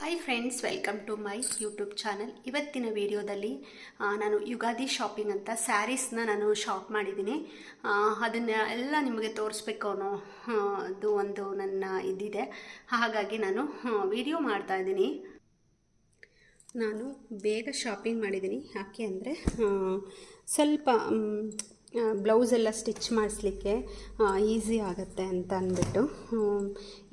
Hi friends, welcome to my YouTube channel. ಇವತ್ತಿನ ವಿಡಿಯೋದಲ್ಲಿ ನಾನು ಯುಗಾದಿ ಶಾಪಿಂಗ್ ಅಂತ ಸ್ಯಾರೀಸ್ನ ನಾನು ಶಾಪ್ ಮಾಡಿದ್ದೀನಿ. ಅದನ್ನ ಎಲ್ಲ ನಿಮಗೆ ತೋರಿಸ್ಬೇಕು ಅನ್ನೋ ಅದು ಒಂದು ನನ್ನ ಇದಿದೆ. ಹಾಗಾಗಿ ನಾನು ವಿಡಿಯೋ ಮಾಡ್ತಾ ಇದ್ದೀನಿ. ನಾನು ಬೇಗ ಶಾಪಿಂಗ್ ಮಾಡಿದ್ದೀನಿ. ಯಾಕೆ ಅಂದರೆ ಸ್ವಲ್ಪ ಬ್ಲೌಸ್ ಎಲ್ಲ ಸ್ಟಿಚ್ ಮಾಡಿಸ್ಲಿಕ್ಕೆ ಈಸಿ ಆಗುತ್ತೆ ಅಂತ ಅಂದ್ಬಿಟ್ಟು.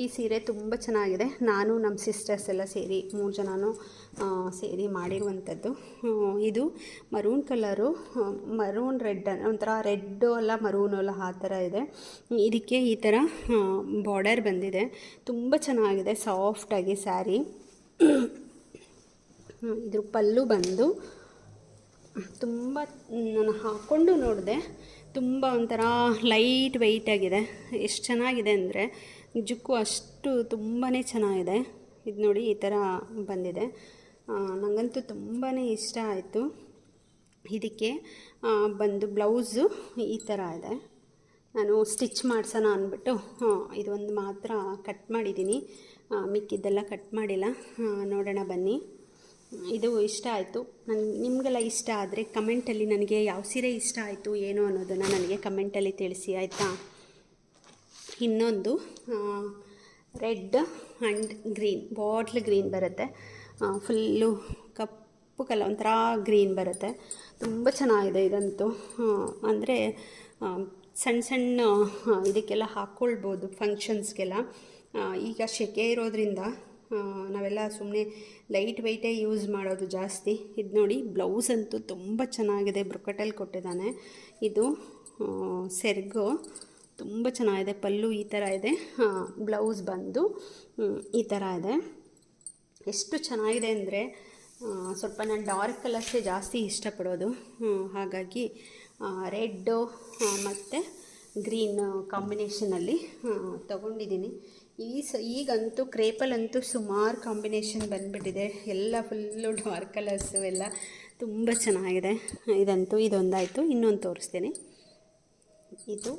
ಈ ಸೀರೆ ತುಂಬ ಚೆನ್ನಾಗಿದೆ. ನಾನು ನಮ್ಮ ಸಿಸ್ಟರ್ಸ್ ಎಲ್ಲ ಸೇರಿ 3 ಜನನೂ ಸೇರಿ ಮಾಡಿರುವಂಥದ್ದು. ಇದು ಮರೂನ್ ಕಲರು, ಮರೂನ್ ರೆಡ್, ಒಂಥರ ರೆಡ್ಡು ಅಲ್ಲ ಮರೂನು ಅಲ್ಲ, ಆ ಥರ ಇದೆ. ಇದಕ್ಕೆ ಈ ಥರ ಬಾರ್ಡರ್ ಬಂದಿದೆ. ತುಂಬ ಚೆನ್ನಾಗಿದೆ, ಸಾಫ್ಟಾಗಿ ಸ್ಯಾರಿ. ಇದ್ರ ಪಲ್ಲು ಬಂದು ತುಂಬ, ನಾನು ಹಾಕ್ಕೊಂಡು ನೋಡಿದೆ, ತುಂಬ ಒಂಥರ ಲೈಟ್ ವೆಯ್ಟಾಗಿದೆ. ಎಷ್ಟು ಚೆನ್ನಾಗಿದೆ ಅಂದರೆ ನಿಜಕ್ಕೂ ಅಷ್ಟು ತುಂಬಾ ಚೆನ್ನಾಗಿದೆ. ಇದು ನೋಡಿ, ಈ ಥರ ಬಂದಿದೆ. ನನಗಂತೂ ತುಂಬಾ ಇಷ್ಟ ಆಯಿತು. ಇದಕ್ಕೆ ಬಂದು ಬ್ಲೌಸು ಈ ಥರ ಇದೆ. ನಾನು ಸ್ಟಿಚ್ ಮಾಡಿಸೋಣ ಅಂದ್ಬಿಟ್ಟು ಇದೊಂದು ಮಾತ್ರ ಕಟ್ ಮಾಡಿದ್ದೀನಿ, ಮಿಕ್ಕಿದ್ದೆಲ್ಲ ಕಟ್ ಮಾಡಿಲ್ಲ. ನೋಡೋಣ ಬನ್ನಿ. ಇದು ಇಷ್ಟ ಆಯಿತು. ನಿಮಗೆಲ್ಲ ಇಷ್ಟ ಆದರೆ ಕಮೆಂಟಲ್ಲಿ ನನಗೆ ಯಾವ ಸೀರೆ ಇಷ್ಟ ಆಯಿತು ಏನು ಅನ್ನೋದನ್ನು ನನಗೆ ಕಮೆಂಟಲ್ಲಿ ತಿಳಿಸಿ, ಆಯಿತಾ. ಇನ್ನೊಂದು red and green, bottle green ಬರುತ್ತೆ, ಫುಲ್ಲು ಕಪ್ಪು ಕಲರ್, ಒಂಥರ ಗ್ರೀನ್ ಬರುತ್ತೆ. ತುಂಬ ಚೆನ್ನಾಗಿದೆ ಇದಂತೂ. ಅಂದರೆ ಸಣ್ಣ ಸಣ್ಣ ಇದಕ್ಕೆಲ್ಲ ಹಾಕ್ಕೊಳ್ಬೋದು, ಫಂಕ್ಷನ್ಸ್ಗೆಲ್ಲ. ಈಗ ಸೆಕೆ ಇರೋದ್ರಿಂದ ನಾವೆಲ್ಲ ಸುಮ್ಮನೆ ಲೈಟ್ ವೆಯ್ಟೇ ಯೂಸ್ ಮಾಡೋದು ಜಾಸ್ತಿ. ಇದು ನೋಡಿ, ಬ್ಲೌಸ್ ಅಂತೂ ತುಂಬ ಚೆನ್ನಾಗಿದೆ, ಬ್ರೊಕಟಲ್ಲಿ ಕೊಟ್ಟಿದ್ದಾನೆ. ಇದು ಸೆರ್ಗು ತುಂಬ ಚೆನ್ನಾಗಿದೆ. ಪಲ್ಲು ಈ ಥರ ಇದೆ, ಬ್ಲೌಸ್ ಬಂದು ಈ ಥರ ಇದೆ. ಎಷ್ಟು ಚೆನ್ನಾಗಿದೆ ಅಂದರೆ ಸ್ವಲ್ಪ ನಾನು ಡಾರ್ಕ್ ಕಲರ್ಸೇ ಜಾಸ್ತಿ ಇಷ್ಟಪಡೋದು. ಹಾಗಾಗಿ ರೆಡ್ಡು ಮತ್ತು ಗ್ರೀನ್ ಕಾಂಬಿನೇಷನಲ್ಲಿ ತೊಗೊಂಡಿದ್ದೀನಿ. ಈಗಂತೂ ಕ್ರೇಪಲ್ಲಂತೂ ಸುಮಾರು ಕಾಂಬಿನೇಷನ್ ಬಂದುಬಿಟ್ಟಿದೆ, ಎಲ್ಲ ಫುಲ್ಲು ಡಾರ್ಕ್ ಕಲರ್ಸು ಎಲ್ಲ ತುಂಬ ಚೆನ್ನಾಗಿದೆ. ಇದಂತೂ ಇದೊಂದಾಯಿತು. ಇನ್ನೊಂದು ತೋರಿಸ್ತೀನಿ. ಇದು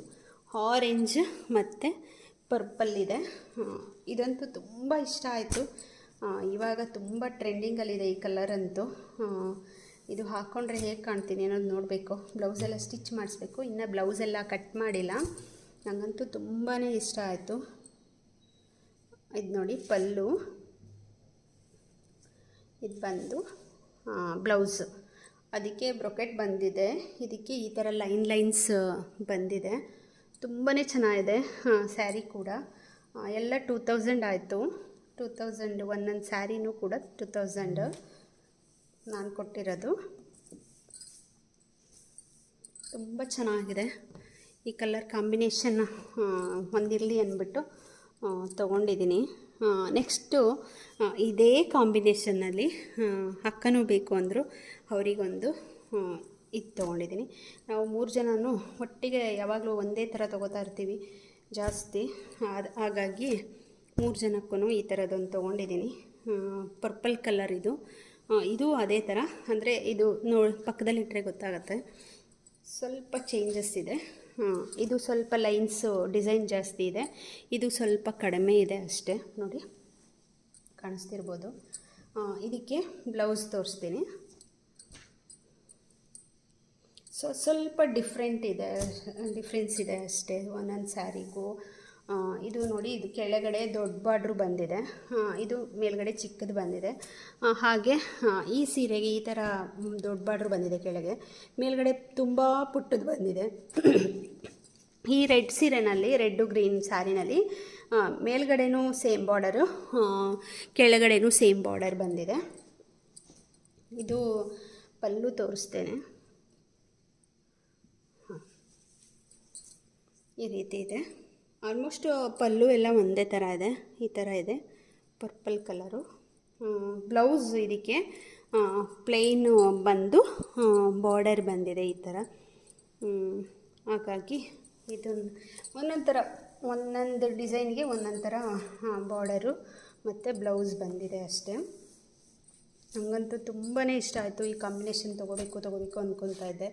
ಆರೆಂಜ್ ಮತ್ತು ಪರ್ಪಲ್ ಇದೆ. ಇದಂತೂ ತುಂಬ ಇಷ್ಟ ಆಯಿತು. ಇವಾಗ ತುಂಬ ಟ್ರೆಂಡಿಂಗಲ್ಲಿದೆ ಈ ಕಲರಂತೂ. ಇದು ಹಾಕ್ಕೊಂಡ್ರೆ ಹೇಗೆ ಕಾಣ್ತೀನಿ ಅನ್ನೋದು ನೋಡಬೇಕು. ಬ್ಲೌಸೆಲ್ಲ ಸ್ಟಿಚ್ ಮಾಡಿಸ್ಬೇಕು, ಇನ್ನು ಬ್ಲೌಸೆಲ್ಲ ಕಟ್ ಮಾಡಿಲ್ಲ. ನನಗಂತೂ ತುಂಬಾ ಇಷ್ಟ ಆಯಿತು. ಇದು ನೋಡಿ ಪಲ್ಲು, ಇದು ಬಂದು ಬ್ಲೌಸು. ಅದಕ್ಕೆ ಬ್ರೊಕೆಟ್ ಬಂದಿದೆ, ಇದಕ್ಕೆ ಈ ಥರ ಲೈನ್ಸ್ ಬಂದಿದೆ. ತುಂಬಾ ಚೆನ್ನಾಗಿದೆ ಸ್ಯಾರಿ ಕೂಡ. ಎಲ್ಲ 2000 ಆಯಿತು. 2000 ಒಂದೊಂದು ಸ್ಯಾರಿನೂ ಕೂಡ 2000 ನಾನು ಕೊಟ್ಟಿರೋದು. ತುಂಬ ಚೆನ್ನಾಗಿದೆ. ಈ ಕಲರ್ ಕಾಂಬಿನೇಷನ್ ಹೊಂದಿರಲಿ ಅಂದ್ಬಿಟ್ಟು ತೊಗೊಂಡಿದ್ದೀನಿ. ನೆಕ್ಸ್ಟು ಇದೇ ಕಾಂಬಿನೇಷನ್ನಲ್ಲಿ ಅಕ್ಕನೂ ಬೇಕು ಅಂದರು, ಅವರಿಗೊಂದು ಇದು ತೊಗೊಂಡಿದ್ದೀನಿ. ನಾವು 3 ಜನನೂ ಒಟ್ಟಿಗೆ ಯಾವಾಗಲೂ ಒಂದೇ ಥರ ತೊಗೋತಾ ಇರ್ತೀವಿ ಜಾಸ್ತಿ. ಹಾಗಾಗಿ 3 ಜನಕ್ಕೂ ಈ ಥರದೊಂದು ತೊಗೊಂಡಿದ್ದೀನಿ. ಪರ್ಪಲ್ ಕಲರ್ ಇದು. ಇದು ಅದೇ ಥರ, ಅಂದರೆ ಇದು ಪಕ್ಕದಲ್ಲಿಟ್ಟರೆ ಗೊತ್ತಾಗುತ್ತೆ. ಸ್ವಲ್ಪ ಚೇಂಜಸ್ ಇದೆ. ಇದು ಸ್ವಲ್ಪ ಲೈನ್ಸು ಡಿಸೈನ್ ಜಾಸ್ತಿ ಇದೆ, ಇದು ಸ್ವಲ್ಪ ಕಡಿಮೆ ಇದೆ ಅಷ್ಟೇ. ನೋಡಿ, ಕಾಣಿಸ್ತಿರ್ಬೋದು. ಇದಕ್ಕೆ ಬ್ಲೌಸ್ ತೋರಿಸ್ತೀನಿ. ಸ್ವಲ್ಪ ಡಿಫ್ರೆನ್ಸ್ ಇದೆ ಅಷ್ಟೇ ಒಂದೊಂದು ಸ್ಯಾರಿಗೂ. ಇದು ನೋಡಿ, ಇದು ಕೆಳಗಡೆ ದೊಡ್ಡ ಬಾರ್ಡ್ರು ಬಂದಿದೆ, ಇದು ಮೇಲ್ಗಡೆ ಚಿಕ್ಕದು ಬಂದಿದೆ. ಹಾಗೆ ಈ ಸೀರೆಗೆ ಈ ಥರ ದೊಡ್ಡ ಬಾರ್ಡ್ರು ಬಂದಿದೆ ಕೆಳಗೆ, ಮೇಲ್ಗಡೆ ತುಂಬ ಪುಟ್ಟದು ಬಂದಿದೆ. ಈ ರೆಡ್ ಸೀರೆನಲ್ಲಿ, ರೆಡ್ಡು ಗ್ರೀನ್ ಸ್ಯಾರಿನಲ್ಲಿ ಮೇಲ್ಗಡೆನೂ ಸೇಮ್ ಬಾರ್ಡರು, ಕೆಳಗಡೆನೂ ಸೇಮ್ ಬಾರ್ಡರ್ ಬಂದಿದೆ. ಇದು ಪಲ್ಲು ತೋರಿಸ್ತೇನೆ. ಈ ರೀತಿ ಇದೆ. ಆಲ್ಮೋಸ್ಟ್ ಪಲ್ಲು ಎಲ್ಲ ಒಂದೇ ಥರ ಇದೆ, ಈ ಥರ ಇದೆ, ಪರ್ಪಲ್ ಕಲರು. ಬ್ಲೌಸ್ ಇದಕ್ಕೆ ಪ್ಲೇನು ಬಂದು ಬಾರ್ಡರ್ ಬಂದಿದೆ ಈ ಥರ. ಹಾಗಾಗಿ ಇದೊಂದು ಒಂದೊಂದು ಡಿಸೈನ್ಗೆ ಒಂದೊಂದು ಥರ ಬಾರ್ಡರು ಮತ್ತು ಬ್ಲೌಸ್ ಬಂದಿದೆ ಅಷ್ಟೇ. ನನಗಂತೂ ತುಂಬಾ ಇಷ್ಟ ಆಯಿತು. ಈ ಕಾಂಬಿನೇಷನ್ ತೊಗೋಬೇಕು ಅಂದ್ಕೊತಾ ಇದ್ದೆ.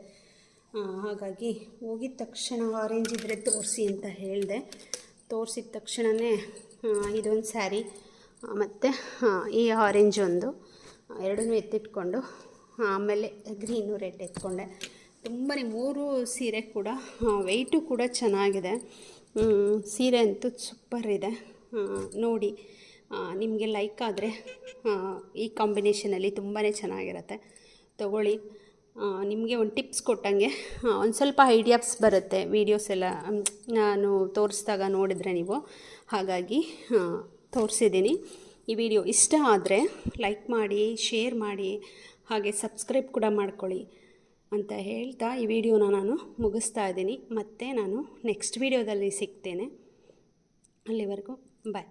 ಹಾಗಾಗಿ ಹೋಗಿದ ತಕ್ಷಣ ಆರೆಂಜ್ ಇದ್ದರೆ ತೋರಿಸಿ ಅಂತ ಹೇಳಿದೆ. ತೋರಿಸಿದ ತಕ್ಷಣವೇ ಇದೊಂದು ಸ್ಯಾರಿ ಮತ್ತು ಈ ಆರೆಂಜ್ ಒಂದು ಎರಡನ್ನೂ ಎತ್ತಿಟ್ಕೊಂಡು ಆಮೇಲೆ ಗ್ರೀನು ರೆಡ್ ಎತ್ಕೊಂಡೆ. ತುಂಬಾ 3 ಸೀರೆ ಕೂಡ ವೆಯ್ಟು ಕೂಡ ಚೆನ್ನಾಗಿದೆ. ಸೀರೆ ಅಂತೂ ಸೂಪರ್ ಇದೆ. ನೋಡಿ ನಿಮಗೆ ಲೈಕ್ ಆದರೆ ಈ ಕಾಂಬಿನೇಷನಲ್ಲಿ ತುಂಬಾ ಚೆನ್ನಾಗಿರುತ್ತೆ, ತೊಗೊಳ್ಳಿ. ನಿಮಗೆ ಒಂದು ಟಿಪ್ಸ್ ಕೊಟ್ಟಂಗೆ ಒಂದು ಸ್ವಲ್ಪ ಐಡಿಯಾಸ್ ಬರುತ್ತೆ ವೀಡಿಯೋಸ್ ಎಲ್ಲ ನಾನು ತೋರಿಸಿದಾಗ ನೋಡಿದರೆ ನೀವು, ಹಾಗಾಗಿ ತೋರಿಸಿದ್ದೀನಿ. ಈ ವಿಡಿಯೋ ಇಷ್ಟ ಆದರೆ ಲೈಕ್ ಮಾಡಿ, ಶೇರ್ ಮಾಡಿ, ಹಾಗೆ ಸಬ್ಸ್ಕ್ರೈಬ್ ಕೂಡ ಮಾಡ್ಕೊಳ್ಳಿ ಅಂತ ಹೇಳ್ತಾ ಈ ವಿಡಿಯೋನ ನಾನು ಮುಗಿಸ್ತಾ ಇದ್ದೀನಿ. ಮತ್ತು ನಾನು ನೆಕ್ಸ್ಟ್ ವಿಡಿಯೋದಲ್ಲಿ ಸಿಗ್ತೇನೆ. ಅಲ್ಲಿವರೆಗೂ ಬಾಯ್.